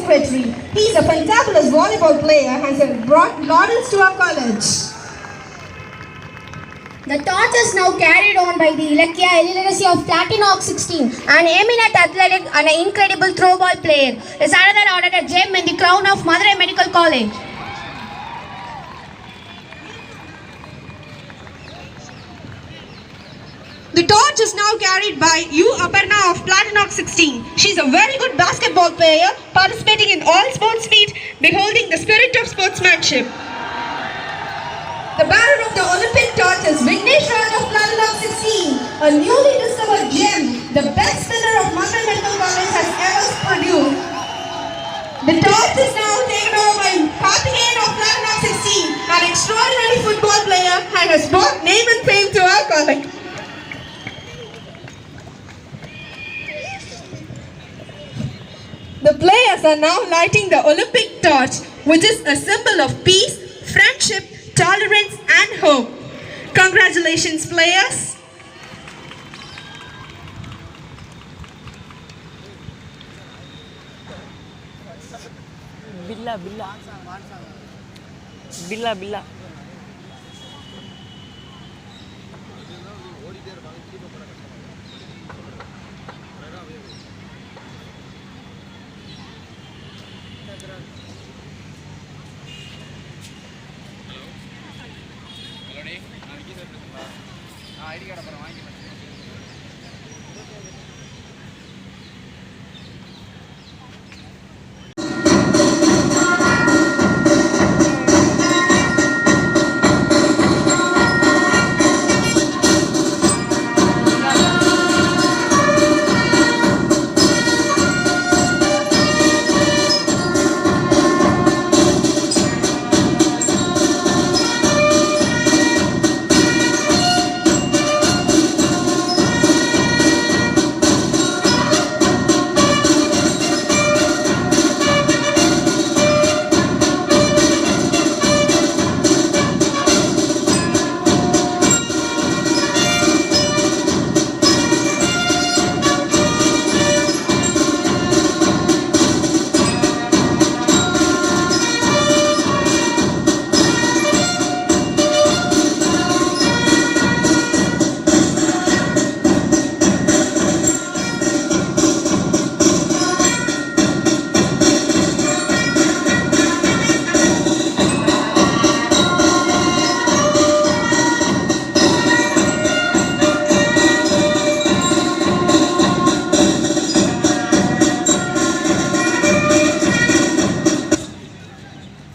secretary. He is a fantabulous volleyball player and has brought laurels to our college. The torch is now carried on by the Ilakya Illiteracy of Platinox 16, an eminent athletic and an incredible throwball player. Is another honored gem in the crown of Madurai Medical College. The torch is now carried by U. Aparna of Platinox 16. She is a very good basketball player, participating in all sports meet, beholding the spirit of sportsmanship. The bearer of the Olympic torch is Vignesh Raj of Platinox 16, a newly discovered gem the best spinner of Madurai Medical College has ever produced. The torch is now taken over by Karthikeyan of Platinox 16, an extraordinary football player and has brought name and fame to our college. The players are now lighting the Olympic torch, which is a symbol of peace, friendship, tolerance and hope. Congratulations, players. Billa.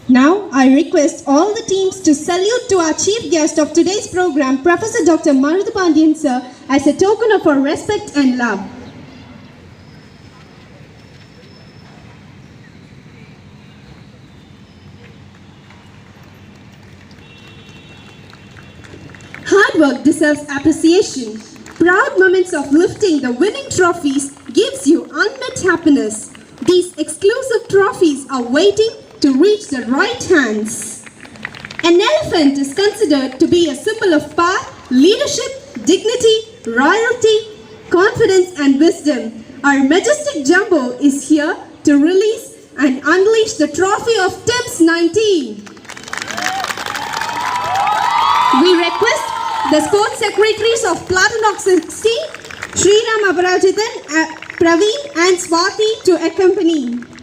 Now, I request all the teams to salute to our chief guest of today's program, Professor Dr. Maruthu Pandian sir, as a token of our respect and love. Hard work deserves appreciation. Proud moments of lifting the winning trophies gives you unmet happiness. These exclusive trophies are waiting to reach the right hands. An elephant is considered to be a symbol of power, leadership, dignity, royalty, confidence and wisdom. Our majestic Jumbo is here to release and unleash the trophy of TIMSS 19. We request the sports secretaries of Platinox 16, Sriram Abarajitan, Praveen and Swati to accompany.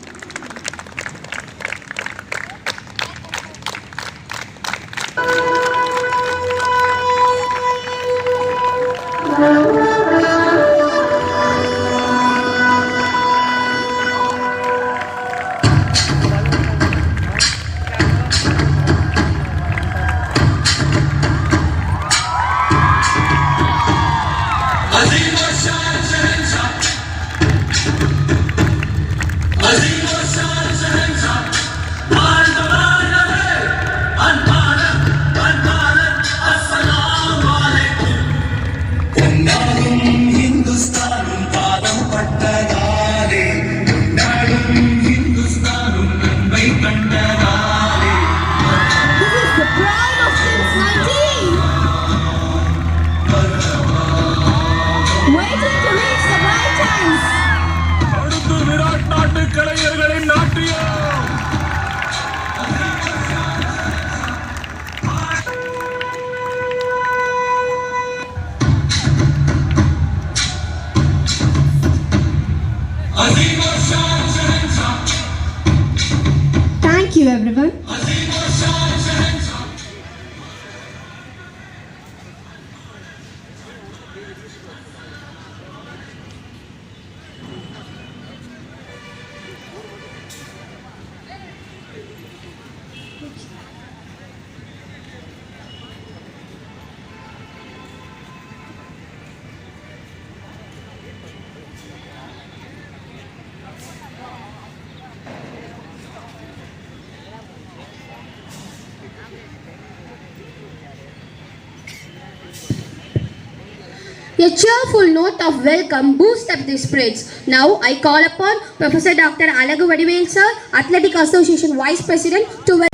A cheerful note of welcome boosts up the spirits. Now I call upon Professor Dr. Alagu Vadivel sir, Athletic Association Vice President, to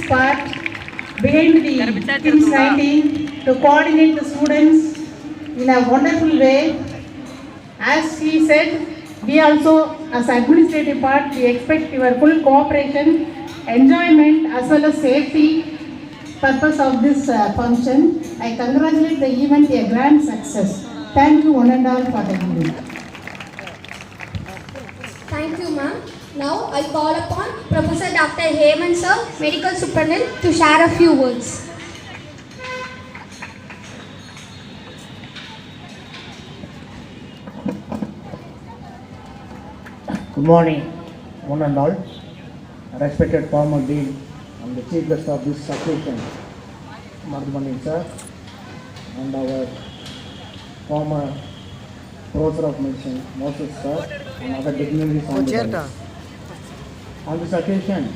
part behind the team's writing to coordinate the students in a wonderful way. As he said, we also as administrative part, we expect your full cooperation, enjoyment as well as safety purpose of this function. I congratulate the event a grand success. Thank you one and all for the giving. Thank you, ma'am. Now I call upon Professor Dr. Hemant sir, Medical Superintendent, to share a few words. Good morning, one and all. Respected former dean and the chief guest of this occasion, Madhumani sir, and our former professor of medicine, Moses sir, and other dignitaries on the dais. On this occasion,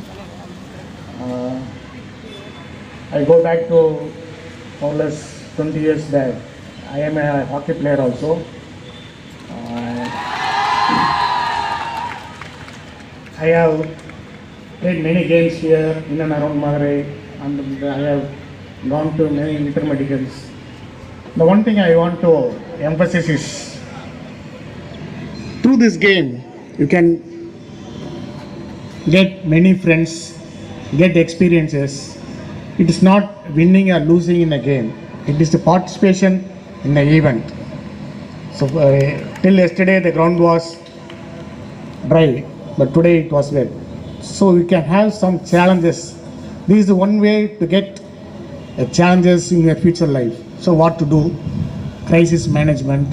I go back to more or less 20 years back. I am a hockey player also. I have played many games here in and around Madurai, and I have gone to many intermedicals. The one thing I want to emphasize is, through this game, you can get many friends, get experiences. It is not winning or losing in a game. It is the participation in the event. So till yesterday the ground was dry, but today it was wet. So we can have some challenges. This is the one way to get challenges in your future life. So what to do? Crisis management.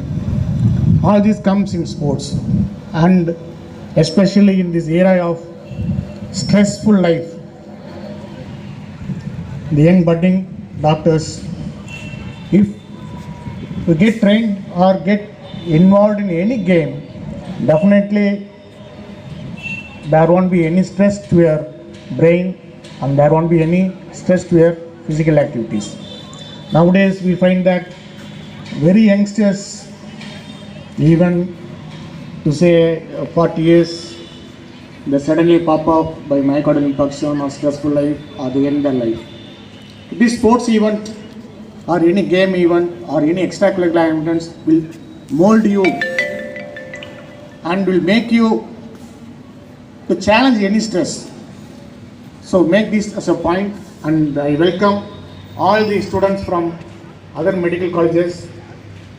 All this comes in sports, and especially in this era of stressful life. The young budding doctors. If you get trained or get involved in any game, definitely there won't be any stress to your brain and there won't be any stress to your physical activities. Nowadays we find that very youngsters, even to say 40 years, they suddenly pop up by myocardial infarction or stressful life or they end their life. This sports event or any game event or any extracurricular events will mold you and will make you to challenge any stress. So make this as a point, and I welcome all the students from other medical colleges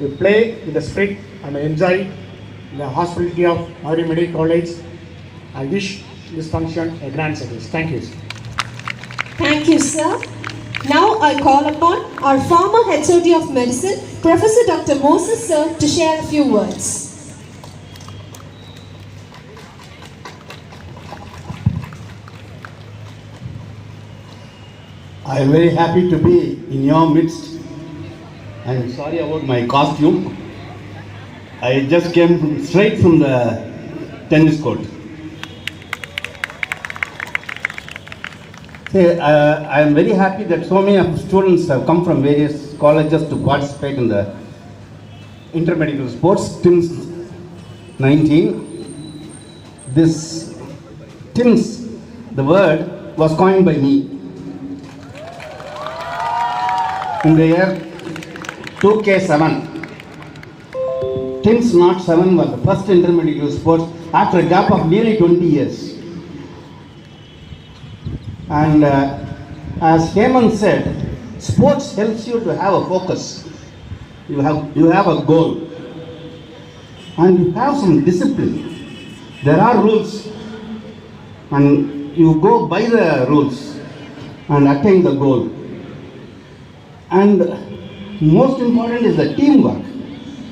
to play with the spirit and enjoy the hospitality of Madurai Medical College. I wish this function a grand success. Thank you. Thank you, sir. Now I call upon our former HOD of Medicine, Professor Dr. Moses, sir, to share a few words. I am very happy to be in your midst. I am sorry about my costume. I just came straight from the tennis court. I am very happy that so many of students have come from various colleges to participate in the intermediate sports. TIMS 19. This TIMS, the word was coined by me in the year 2K7. TIMS 07 was the first intermediate sports after a gap of nearly 20 years. And as Hemant said, sports helps you to have a focus. You have a goal. And you have some discipline. There are rules. And you go by the rules and attain the goal. And most important is the teamwork,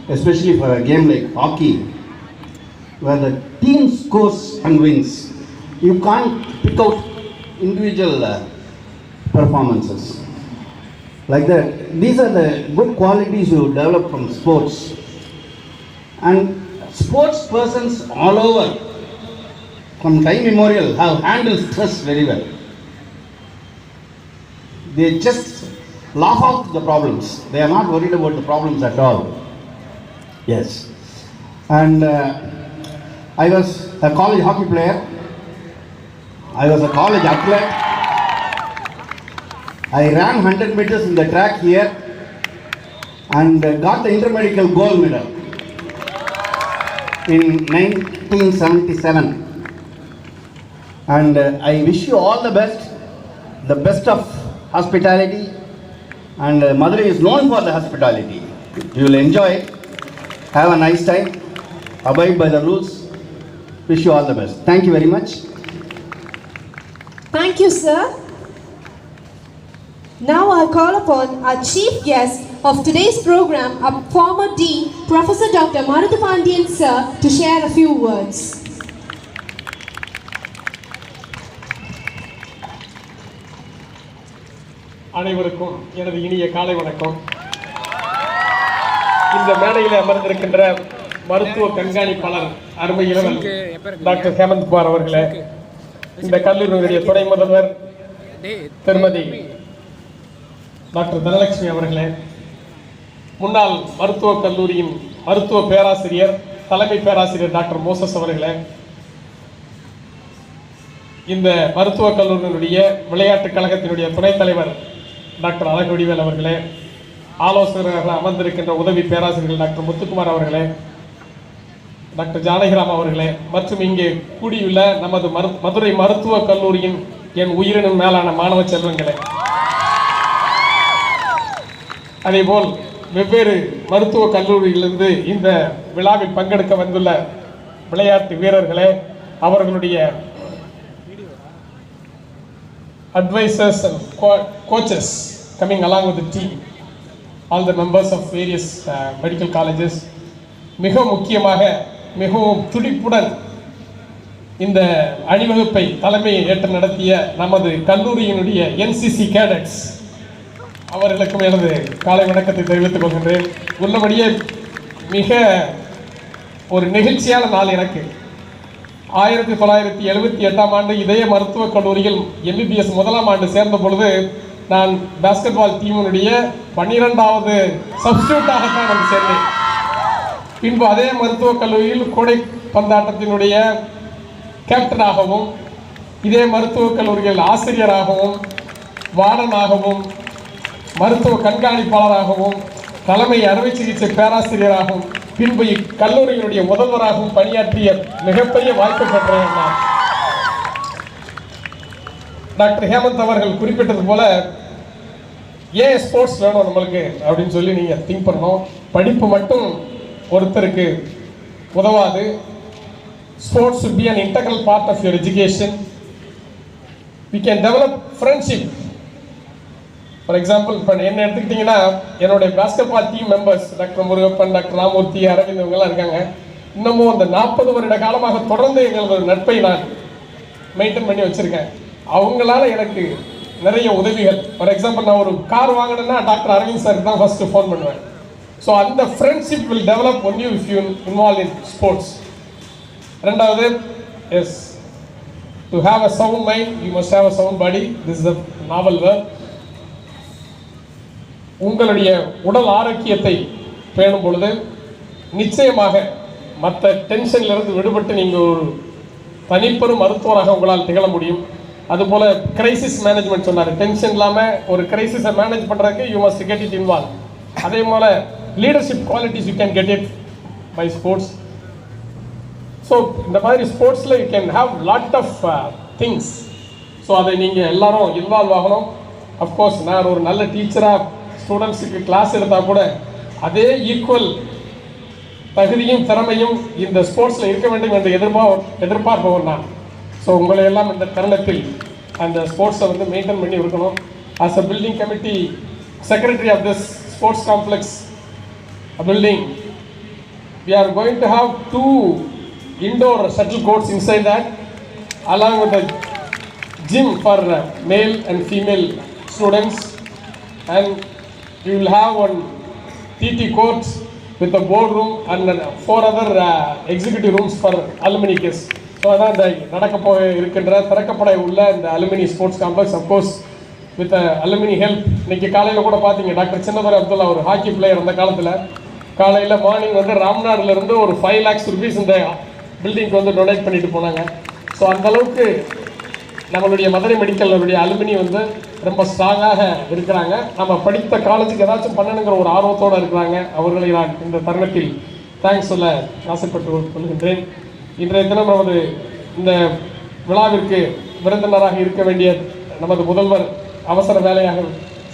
especially for a game like hockey, where the team scores and wins. You can't pick out individual performances. Like that, these are the good qualities you develop from sports. And sports persons all over, from time immemorial, have handled stress very well. They just laugh out the problems. They are not worried about the problems at all. Yes. And I was a college hockey player. I was a college athlete. I ran 100 meters in the track here and got the intermediate gold medal in 1977. And I wish you all the best of hospitality. And Madurai is known for the hospitality. You will enjoy it. Have a nice time. Abide by the rules. Wish you all the best. Thank you very much. Thank you, sir. Now I call upon our chief guest of today's program, our former Dean, Professor Dr. Maruthu Pandian, sir, to share a few words. அனைவருக்கும் எனது இனிய காலை வணக்கம். இந்த மேடையில் அமர்ந்திருக்கின்ற மருத்துவ கண்காணிப்பாளர் அருமை இளவல் டாக்டர் ஹேமந்த் குமார் அவர்களே, இந்த கல்லூரியினுடைய துணை முதல்வர் திருமதி டாக்டர் தனலட்சுமி அவர்களே, முன்னாள் மருத்துவக் கல்லூரியின் மருத்துவ பேராசிரியர் தலைமை பேராசிரியர் டாக்டர் மோசஸ் அவர்களே, இந்த மருத்துவக் கல்லூரியினுடைய விளையாட்டுக் கழகத்தினுடைய துணைத் தலைவர் டாக்டர் அழகுவடிவேல் அவர்களே, ஆலோசகர்கள் அமர்ந்திருக்கின்ற உதவி பேராசிரியர்கள் டாக்டர் முத்துக்குமார் அவர்களே, டாக்டர் ஜானகிராம் அவர்களே, மற்றும் இங்கே கூடியுள்ள நமது மதுரை மருத்துவக் கல்லூரியின் என் உயிரினும் மேலான மாணவ செல்வங்களே, அதேபோல் வெவ்வேறு மருத்துவக் கல்லூரியிலிருந்து இந்த விழாவில் பங்கெடுக்க வந்துள்ள விளையாட்டு வீரர்களே, அவர்களுடைய advisors and coaches coming along with the team, all the members of various medical colleges, மிக முக்கியமாக மிகவும் துடிப்புடன் இந்த அணிவகுப்பை தலைமையை ஏற்று நடத்திய நமது கல்லூரியினுடைய NCC cadets அவர்களுக்கும் எனது காலை வணக்கத்தை தெரிவித்துக் கொள்கின்றேன். உள்ளபடியே மிக ஒரு நெகிழ்ச்சியான நாள் எனக்கு. 1978ஆம் ஆண்டு இதய மருத்துவக் கல்லூரியில் MBBS முதலாம் ஆண்டு சேர்ந்த பொழுது நான் பாஸ்கெட்பால் டீமினுடைய 12வது சப்ஸ்டியூட்டாகத்தான் வந்து சேர்ந்தேன். பின்பு அதே மருத்துவக் கல்லூரியில் கூடை பந்தாட்டத்தினுடைய கேப்டனாகவும், இதே மருத்துவக் கல்லூரியில் ஆசிரியராகவும், வார்டனாகவும், மருத்துவ கண்காணிப்பாளராகவும், தலைமை அறுவை சிகிச்சை பேராசிரியராகவும், பின்பு இக்கல்லூரியினுடைய முதல்வராகவும் பணியாற்றிய மிகப்பெரிய வாய்ப்பு பெற்றேன் நான். டாக்டர் ஹேமந்த் அவர்கள் குறிப்பிட்டது போல, ஏன் ஸ்போர்ட்ஸ் வேணும் நம்மளுக்கு அப்படின்னு சொல்லி நீங்கள் திங்க் பண்ணணும். படிப்பு மட்டும் ஒருத்தருக்கு உதவாது. Sports should be an integral part of your education. We can develop friendship. For example, இப்போ என்ன எடுத்துக்கிட்டிங்கன்னா, என்னுடைய basketball team members doctor Murugappan, doctor Ramurthy, Aravind இவங்கெல்லாம் இருக்காங்க. இன்னமும் அந்த 40 வருட காலமாக தொடர்ந்து எங்களது நட்பை நான் மெயின்டைன் பண்ணி வச்சுருக்கேன். அவங்களால எனக்கு நிறைய உதவிகள். ஃபார் எக்ஸாம்பிள், நான் ஒரு கார் வாங்கினேன்னா டாக்டர் அரவிந்த் சாருக்கு தான் ஃபஸ்ட்டு ஃபோன் பண்ணுவேன். ஸோ அந்த friendship will develop only if you involve in sports. ரெண்டாவது, yes, to have a sound mind you must have a sound body. This is a novel word. உங்களுடைய உடல் ஆரோக்கியத்தை பேணும் பொழுது நிச்சயமாக மற்ற டென்ஷன்லேருந்து விடுபட்டு நீங்கள் ஒரு தனிப்பெரும் மருத்துவராக உங்களால் திகழ முடியும். அதுபோல் கிரைசிஸ் மேனேஜ்மெண்ட் சொன்னார். டென்ஷன் இல்லாமல் ஒரு கிரைசிஸை மேனேஜ் பண்ணுறதுக்கு you must get it involve. அதே போல் leadership qualities you can get it by sports. So இந்த மாதிரி ஸ்போர்ட்ஸில் you can have lot of things. So அதை நீங்கள் எல்லாரும் இன்வால்வ் ஆகணும். அஃப்கோர்ஸ் நான் ஒரு நல்ல டீச்சராக ஸ்டூடெண்ட்ஸுக்கு கிளாஸ் எடுத்தால் கூட அதே ஈக்குவல் தகுதியும் திறமையும் இந்த ஸ்போர்ட்ஸில் இருக்க வேண்டும் என்று எதிர்பார்ப்பவன் நான். ஸோ உங்களை எல்லாம் இந்த தருணத்தில் அந்த ஸ்போர்ட்ஸை வந்து மெயின்டைன் பண்ணி இருக்கணும். As a building committee secretary of this sports complex building, we are going to have 2 indoor shuttle courts inside that, along with a gym for male and female students, and we will have one TT court with a boardroom and 4 other executive rooms for alumni guests. So அதான் இந்த நடக்க இருக்கின்ற திறக்கப்பட உள்ள இந்த alumni sports complex. Of course with alumni help. இன்னைக்கு காலையில் கூட பார்த்தீங்க, டாக்டர் சின்னதுரை அப்துல்லா ஒரு ஹாக்கி பிளேயர் அந்த காலத்தில் காலையில் மார்னிங் வந்து ராம்நாடுலேருந்து ஒரு 5 lakhs rupees இந்த பில்டிங்க்கு வந்து டொனேட் பண்ணிட்டு போனாங்க. ஸோ அந்தளவுக்கு நம்மளுடைய மதுரை மெடிக்கலுடைய அலுமினி வந்து ரொம்ப ஸ்ட்ராங்காக இருக்கிறாங்க. நம்ம படித்த காலேஜுக்கு ஏதாச்சும் பண்ணணுங்கிற ஒரு ஆர்வத்தோடு இருக்கிறாங்க. அவர்களை நான் இந்த தருணத்தில் தேங்க்ஸ் சொல்ல ஆசைப்பட்டு கொள்கின்றேன். இன்றைய தினம் நமது இந்த விழாவிற்கு விருந்தினராக இருக்க வேண்டிய நமது முதல்வர் அவசர வேலையாக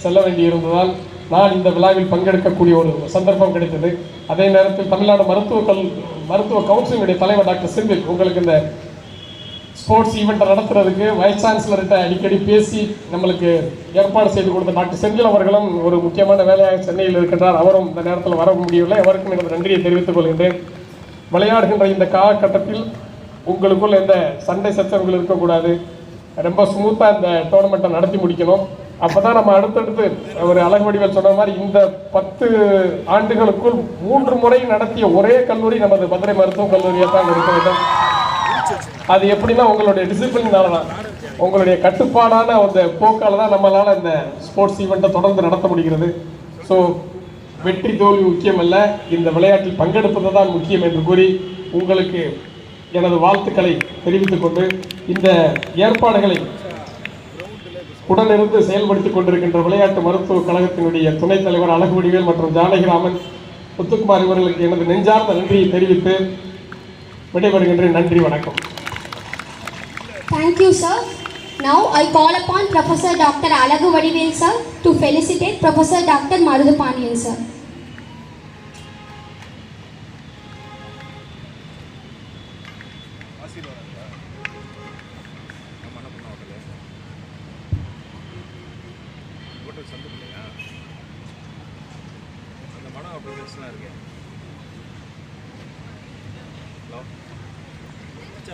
செல்ல வேண்டியிருந்ததால் நான் இந்த விழாவில் பங்கெடுக்கக்கூடிய ஒரு சந்தர்ப்பம் கிடைத்தது. அதே நேரத்தில் தமிழ்நாடு மருத்துவ கவுன்சிலினுடைய தலைவர் டாக்டர் செந்தில் உங்களுக்கு இந்த ஸ்போர்ட்ஸ் ஈவெண்ட்டை நடத்துறதுக்கு வைஸ் சான்சலர்கிட்ட அடிக்கடி பேசி நம்மளுக்கு ஏற்பாடு செய்து கொடுத்த டாக்டர் செந்தில் அவர்களும் ஒரு முக்கியமான வேலையாக சென்னையில் இருக்கின்றார். அவரும் இந்த நேரத்தில் வர முடியவில்லை. அவருக்கும் எனது நன்றியை தெரிவித்துக் கொள்கின்றேன். விளையாடுகின்ற இந்த காலகட்டத்தில் உங்களுக்குள் எந்த சண்டை சச்சரவுகள் இருக்கக்கூடாது. ரொம்ப ஸ்மூத்தாக இந்த டோர்னமெண்ட்டை நடத்தி முடிக்கணும். அப்போ தான் நம்ம அடுத்தடுத்து ஒரு அழகு வடிவேல் சொன்ன மாதிரி இந்த 10 ஆண்டுகளுக்குள் 3 முறை நடத்திய ஒரே கல்லூரி நமது மதுரை மருத்துவக் கல்லூரியாக தான் இருக்க வேண்டும். அது எப்படின்னா உங்களுடைய டிசிப்ளினால தான், உங்களுடைய கட்டுப்பாடான அந்த போக்கால் தான் நம்மளால் இந்த ஸ்போர்ட்ஸ் ஈவெண்ட்டை தொடர்ந்து நடத்த முடிகிறது. ஸோ வெற்றி தோல்வி முக்கியம் அல்ல, இந்த விளையாட்டில் பங்கெடுப்பது தான் முக்கியம் என்று கூறி உங்களுக்கு எனது வாழ்த்துக்களை தெரிவித்துக் கொண்டு இந்த ஏற்பாடுகளை உடனிருந்து செயல்படுத்திக் கொண்டிருக்கின்ற விளையாட்டு மருத்துவக் கழகத்தினுடைய துணைத் தலைவர் அழகு வடிவேல் மற்றும் ஜானகிராமன், முத்துக்குமார் இவர்களுக்கு எனது நெஞ்சார்ந்த நன்றியை தெரிவித்து விடைபெறுகின்றேன். நன்றி, வணக்கம். Thank you, sir. Now I call upon Professor Dr. Alagu Vadivel sir to felicitate Professor Dr. Marudupaniyan sir.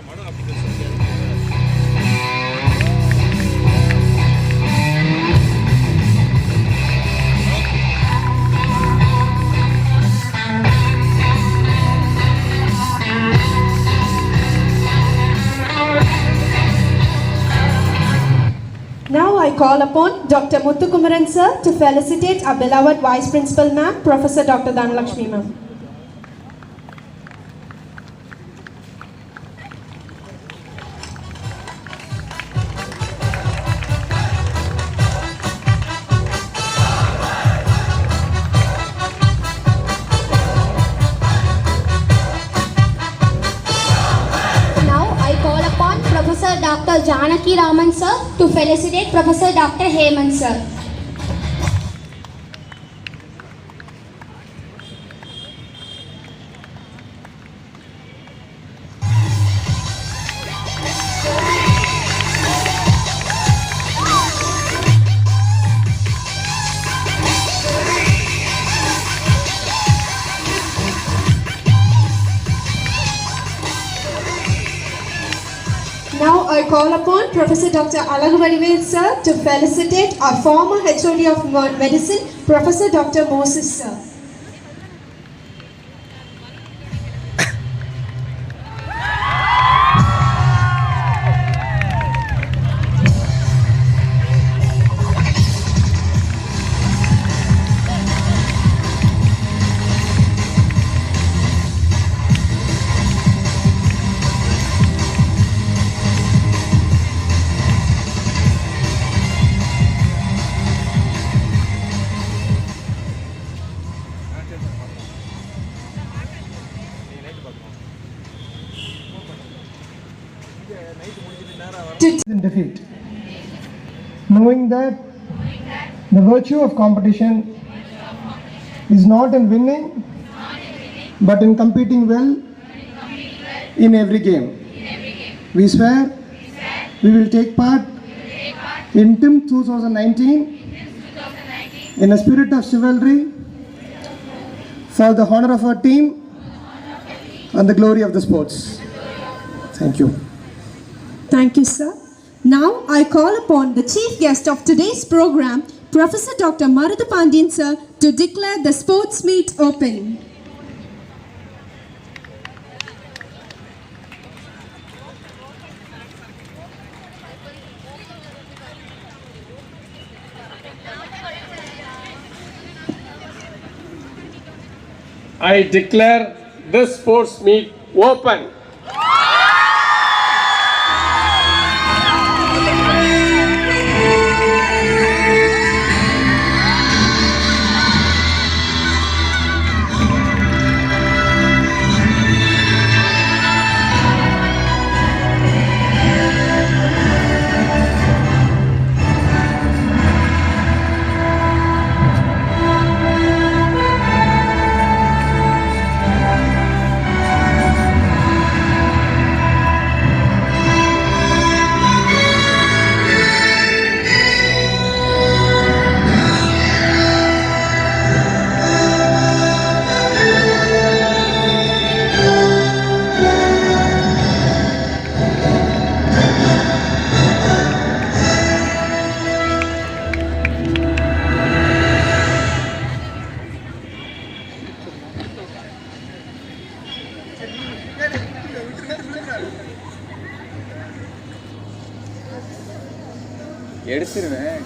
மனு application call upon Dr. Muthukumaran sir to felicitate our beloved Vice Principal ma'am, Professor Dr. Dhanalakshmi ma'am. Now I call upon Professor Dr. Janaki Raman sir to felicitate Professor Dr. Hemant sir. Now I call upon Professor Dr. Alaguvadivel sir to felicitate our former HOD of Medicine, Professor Dr. Moses sir. In defeat, knowing that the virtue of competition is not in winning but in competing well in every game. We swear we will take part in TIM 2019 in a spirit of chivalry for the honor of our team and the glory of the sports. Thank you. Thank you, sir. Now I call upon the chief guest of today's program, Professor Dr. Maruthu Pandian sir, to declare the sports meet open. I declare this sports meet open. எடுத்துருவேன்.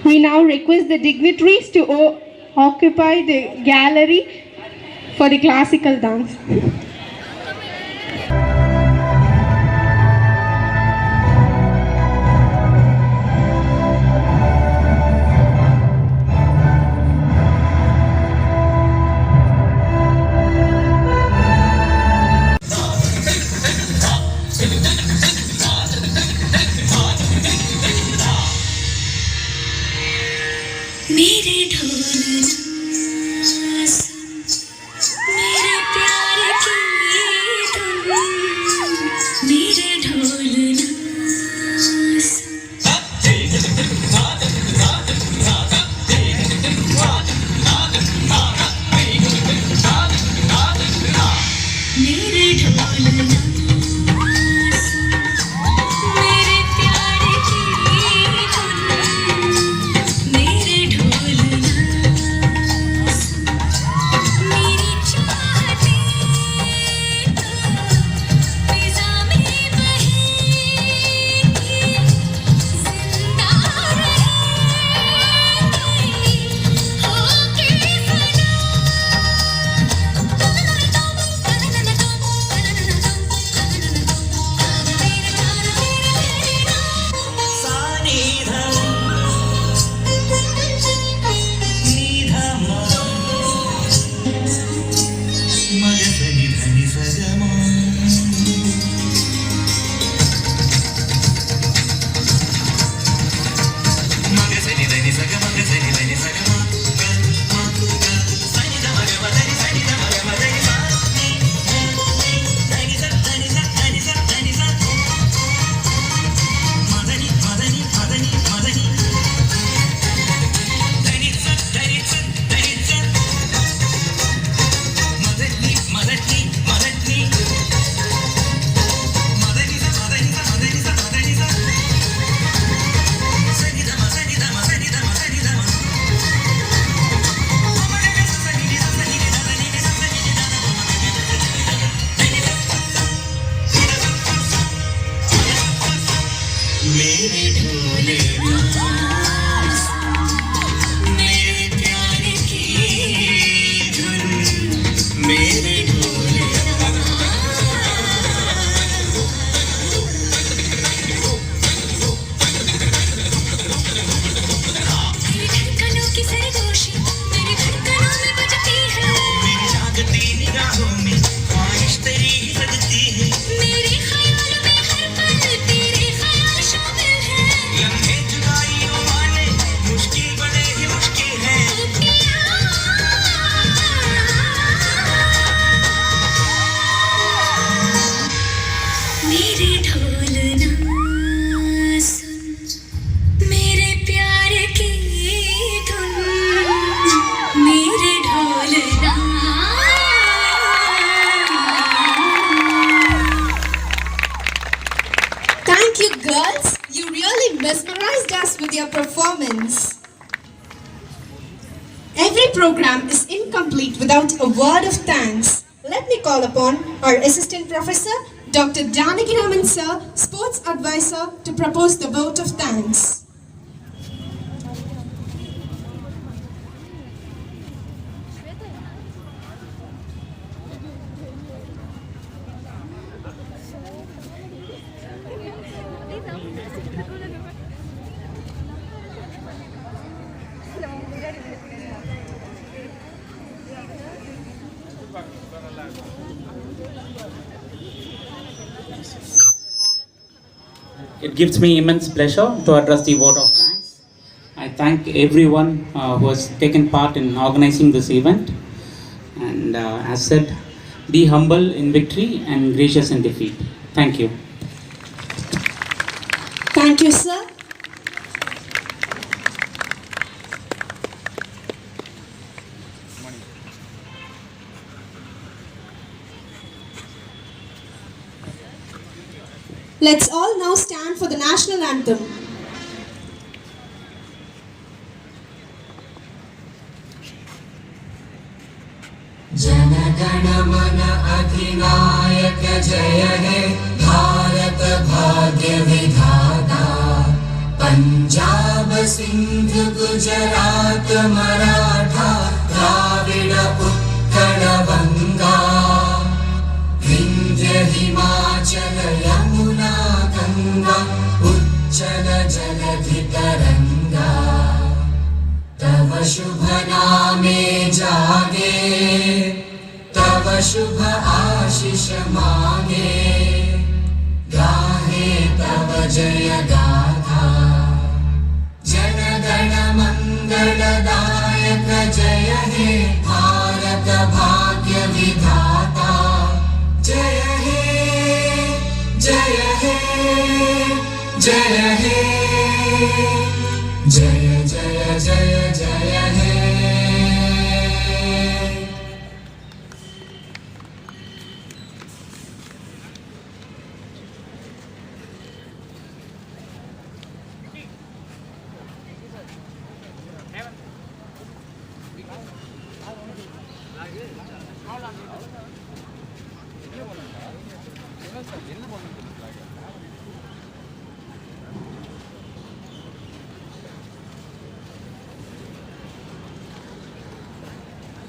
We now request the dignitaries to occupy the gallery for the classical dance. मेरे ढोल ना सुन, मेरे प्यार की Thank you, girls. You really mesmerized us with your performance. Every program is incomplete without a word of thanks. Let me call upon our Assistant Professor, Dr. Janaki Raman Sir, Sports Advisor, to propose the vote of thanks. It gives me immense pleasure to address the vote of thanks. I thank everyone who has taken part in organizing this event. And as said, be humble in victory and gracious in defeat. Thank you. Thank you, sir. Let's all now stand for the national anthem. जनगण मन अधिनायक जय हे भारत भाग्य विधाता पंजाब सिंध गुजरात मराठा द्राविड़ उत्कल बंगा विंध्य हिमाचल यमुना गंगा उच्चल जलधि तरंगा तव शुभ नामे जागे तव शुभ आशीष मांगे गाहे तव जय गाथा जन गण मंगलदायक जय हे भारत भाग्य विधाता जय हे जय हे जय हे जय जय जय जय हे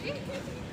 Thank you.